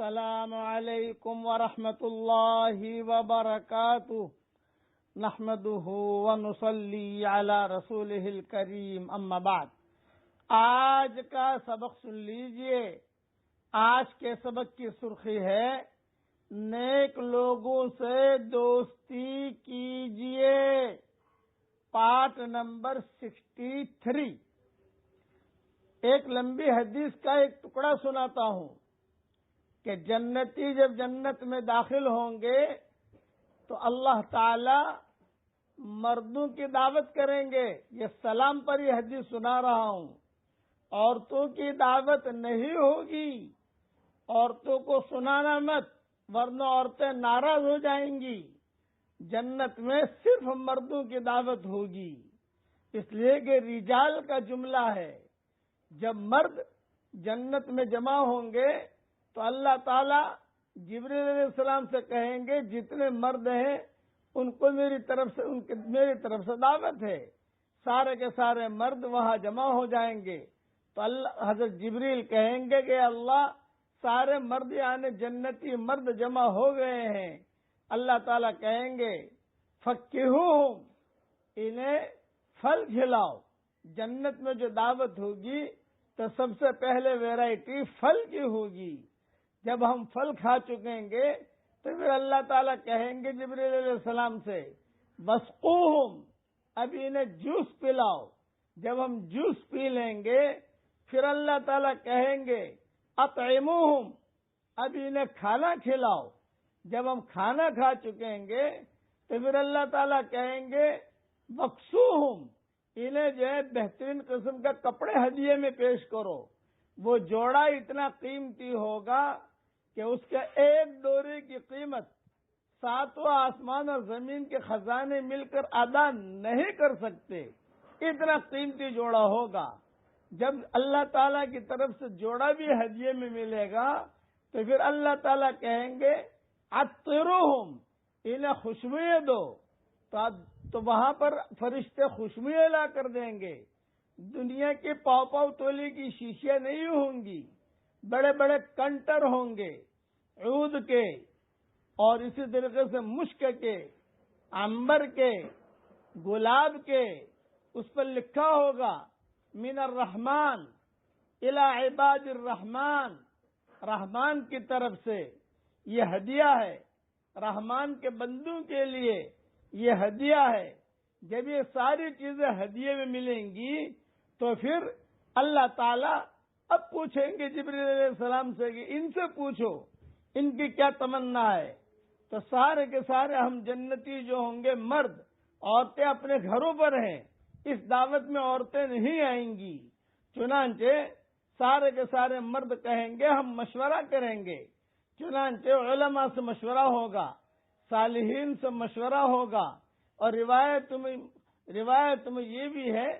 السلام علیکم ورحمۃ اللہ وبرکاتہ نحمده ونصلی علی رسولہ الکریم اما بعد۔ آج کا سبق سن لیجئے۔ آج کے سبق کی سرخی ہے نیک لوگوں سے دوستی کیجئے، پارٹ نمبر 63۔ ایک لمبی حدیث کا ایک ٹکڑا سناتا ہوں کہ جنتی جب جنت میں داخل ہوں گے تو اللہ تعالی مردوں کی دعوت کریں گے۔ یہ سلام پر یہ حدیث سنا رہا ہوں۔ عورتوں کی دعوت نہیں ہوگی، عورتوں کو سنانا مت، ورنہ عورتیں ناراض ہو جائیں گی۔ جنت میں صرف مردوں کی دعوت ہوگی، اس لیے کہ رجال کا جملہ ہے۔ جب مرد جنت میں جمع ہوں گے تو اللہ تعالیٰ جبریل علیہ السلام سے کہیں گے جتنے مرد ہیں ان کو میری طرف سے دعوت ہے۔ سارے کے سارے مرد وہاں جمع ہو جائیں گے تو اللہ حضرت جبریل کہیں گے کہ اللہ سارے مرد یعنی جنتی مرد جمع ہو گئے ہیں۔ اللہ تعالیٰ کہیں گے فَقِّهُوهُمْ، انہیں پھل کھلاؤ۔ جنت میں جو دعوت ہوگی تو سب سے پہلے ویرائٹی پھل کی ہوگی۔ جب ہم پھل کھا چکیں گے تو پھر اللہ تعالیٰ کہیں گے جبریل علیہ السلام سے وَاسْقُوهُمْ، اب انہیں جوس پلاؤ۔ جب ہم جوس پی لیں گے پھر اللہ تعالیٰ کہیں گے اطعموہم، اب انہیں کھانا کھلاؤ۔ جب ہم کھانا کھا چکیں گے تو پھر اللہ تعالیٰ کہیں گے وَاکْسُوہم، انہیں جو ہے بہترین قسم کا کپڑے ہدیے میں پیش کرو۔ وہ جوڑا اتنا قیمتی ہوگا کہ اس کے ایک ڈوری کی قیمت ساتوں آسمان اور زمین کے خزانے مل کر ادا نہیں کر سکتے، اتنا قیمتی جوڑا ہوگا۔ جب اللہ تعالیٰ کی طرف سے جوڑا بھی ہدیے میں ملے گا تو پھر اللہ تعالیٰ کہیں گے عطروہم، انہیں خوشبوئیں دو۔ تو وہاں پر فرشتے خوشبوئیں لا کر دیں گے۔ دنیا کی پاؤ تولی کی شیشیاں نہیں ہوں گی، بڑے بڑے کنٹر ہوں گے عود کے، اور اسی طریقے سے مشک کے، عنبر کے، گلاب کے۔ اس پر لکھا ہوگا من الرحمن الی عباد الرحمن، رحمان کی طرف سے یہ ہدیہ ہے، رحمان کے بندوں کے لیے یہ ہدیہ ہے۔ جب یہ ساری چیزیں ہدیے میں ملیں گی تو پھر اللہ تعالیٰ اب پوچھیں گے جبریل علیہ السلام سے کہ ان سے پوچھو ان کی کیا تمنا ہے۔ تو سارے کے سارے ہم جنتی جو ہوں گے مرد، عورتیں اپنے گھروں پر ہیں، اس دعوت میں عورتیں نہیں آئیں گی۔ چنانچہ سارے کے سارے مرد کہیں گے ہم مشورہ کریں گے۔ چنانچہ علماء سے مشورہ ہوگا، صالحین سے مشورہ ہوگا، اور روایت میں یہ بھی ہے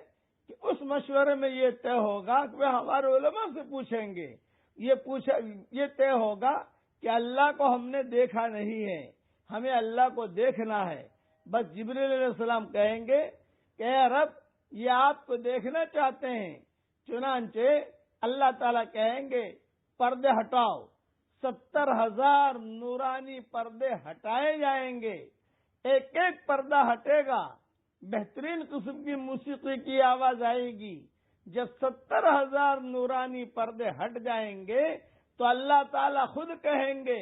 کہ اس مشورے میں یہ طے ہوگا کہ ہمارے علماء سے پوچھیں گے۔ یہ طے ہوگا کہ اللہ کو ہم نے دیکھا نہیں ہے، ہمیں اللہ کو دیکھنا ہے۔ بس جبریل علیہ السلام کہیں گے کہ اے رب یہ آپ کو دیکھنا چاہتے ہیں۔ چنانچہ اللہ تعالیٰ کہیں گے پردے ہٹاؤ۔ 70,000 نورانی پردے ہٹائے جائیں گے، ایک ایک پردہ ہٹے گا، بہترین قسم کی موسیقی کی آواز آئے گی۔ جب 70,000 نورانی پردے ہٹ جائیں گے تو اللہ تعالیٰ خود کہیں گے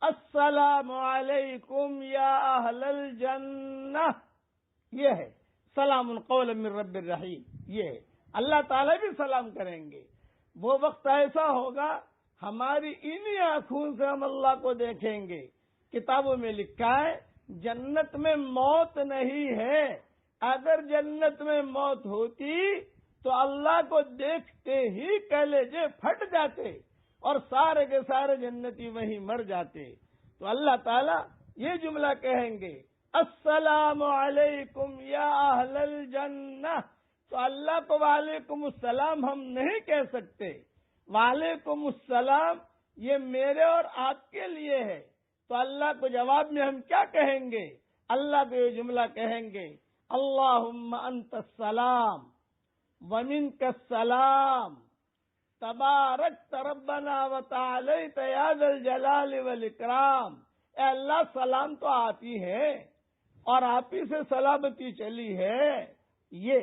السلام علیکم یا اہل الجنہ، یہ ہے سلام قولا من رب الرحیم، یہ ہے اللہ تعالیٰ بھی سلام کریں گے۔ وہ وقت ایسا ہوگا ہماری انہی آنکھوں سے ہم اللہ کو دیکھیں گے۔ کتابوں میں لکھا ہے جنت میں موت نہیں ہے، اگر جنت میں موت ہوتی تو اللہ کو دیکھتے ہی کلیجے پھٹ جاتے اور سارے کے سارے جنتی وہیں مر جاتے۔ تو اللہ تعالیٰ یہ جملہ کہیں گے السلام علیکم یا اہل الجنہ، تو اللہ کو وعلیکم السلام ہم نہیں کہہ سکتے۔ وعلیکم السلام یہ میرے اور آپ کے لیے ہے، تو اللہ کو جواب میں ہم کیا کہیں گے؟ اللہ کو یہ جملہ کہیں گے اللہم انت السلام ومنک السلام تبارک ربنا و تعالیت یا ذا الجلال والاکرام۔ اے اللہ، سلام تو آپ ہی ہے اور آپ ہی سے سلامتی چلی ہے۔ یہ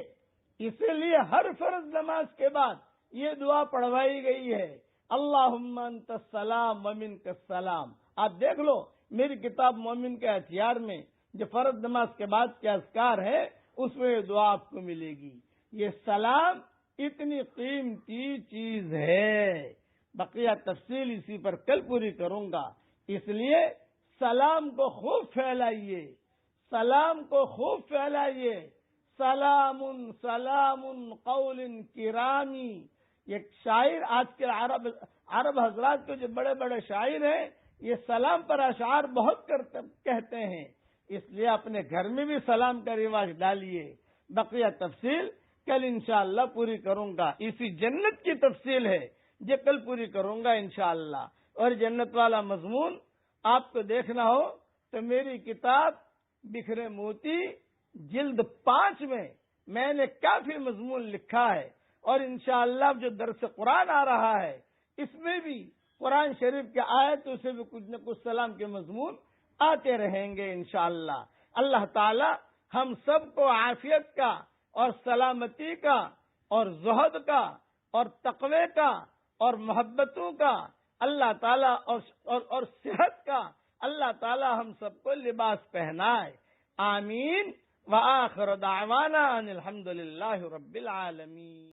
اسی لیے ہر فرض نماز کے بعد یہ دعا پڑھوائی گئی ہے، اللہم انت السلام ومنک السلام۔ آپ دیکھ لو میری کتاب مومن کے ہتھیار میں جو فرض نماز کے بعد کے اذکار ہے اس میں یہ دعا آپ کو ملے گی۔ یہ سلام اتنی قیمتی چیز ہے، بقیہ تفصیل اسی پر کل پوری کروں گا۔ اس لیے سلام کو خوب پھیلائیے، سلام کو خوب پھیلائیے۔ سلام سلام قول کرامی، یہ شاعر آج کے عرب حضرات کے جو بڑے بڑے شاعر ہیں یہ سلام پر اشعار بہت کہتے ہیں، اس لیے اپنے گھر میں بھی سلام کا رواج ڈالیے۔ بقیہ تفصیل کل انشاءاللہ پوری کروں گا۔ اسی جنت کی تفصیل ہے جو کل پوری کروں گا انشاءاللہ۔ اور جنت والا مضمون آپ کو دیکھنا ہو تو میری کتاب بکھرے موتی جلد 5 میں نے کافی مضمون لکھا ہے، اور انشاءاللہ جو درس قرآن آ رہا ہے اس میں بھی قرآن شریف کے آیتوں سے بھی کچھ نہ کچھ سلام کے مضمون آتے رہیں گے انشاءاللہ۔ اللہ تعالی ہم سب کو عافیت کا اور سلامتی کا اور زہد کا اور تقوی کا اور محبتوں کا اللہ تعالی اور صحت کا اللہ تعالی ہم سب کو لباس پہنائے، آمین۔ وآخر دعوانا ان الحمد للہ رب العالمین۔